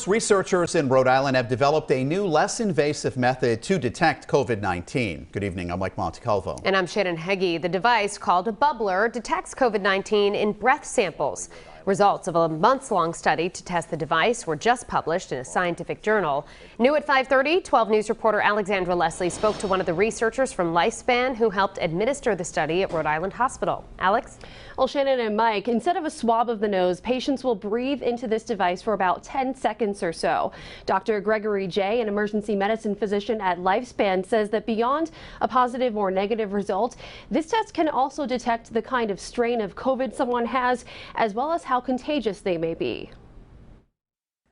Researchers in Rhode Island have developed a new, less invasive method to detect COVID-19. Good evening, I'm Mike Montecalvo. And I'm Shannon Heggie. The device, called a bubbler, detects COVID-19 in breath samples. Results of a months-long study to test the device were just published in a scientific journal. New at 5:30, 12 News reporter Alexandra Leslie spoke to one of the researchers from Lifespan who helped administer the study at Rhode Island Hospital. Alex? Well, Shannon and Mike, instead of a swab of the nose, patients will breathe into this device for about 10 seconds or so. Dr. Gregory J., an emergency medicine physician at Lifespan, says that beyond a positive or negative result, this test can also detect the kind of strain of COVID someone has, as well as how contagious they may be.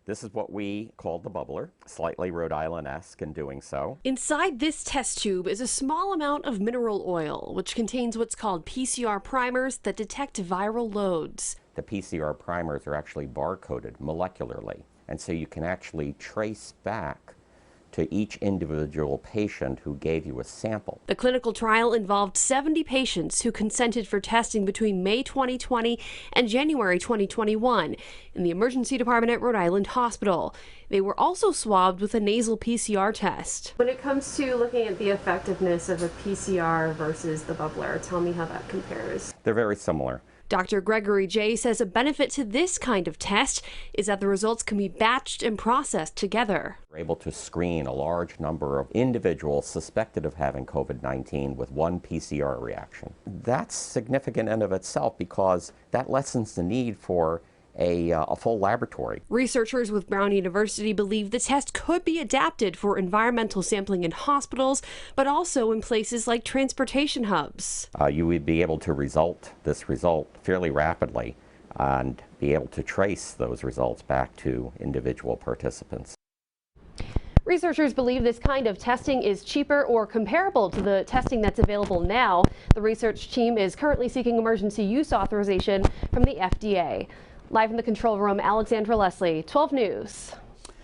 This is what we call the bubbler, slightly Rhode Island-esque in doing so. Inside this test tube is a small amount of mineral oil, which contains what's called PCR primers that detect viral loads. The PCR primers are actually barcoded molecularly, and so you can actually trace back to each individual patient who gave you a sample. The clinical trial involved 70 patients who consented for testing between May 2020 and January 2021 in the emergency department at Rhode Island Hospital. They were also swabbed with a nasal PCR test. When it comes to looking at the effectiveness of a PCR versus the bubbler, tell me how that compares. They're very similar. Dr. Gregory J. says a benefit to this kind of test is that the results can be batched and processed together. We're able to screen a large number of individuals suspected of having COVID-19 with one PCR reaction. That's significant in of itself because that lessens the need for a full laboratory. Researchers with Brown University believe the test could be adapted for environmental sampling in hospitals, but also in places like transportation hubs. You would be able to this result fairly rapidly and be able to trace those results back to individual participants. Researchers believe this kind of testing is cheaper or comparable to the testing that's available now. The research team is currently seeking emergency use authorization from the FDA. Live in the control room, Alexandra Leslie, 12 News.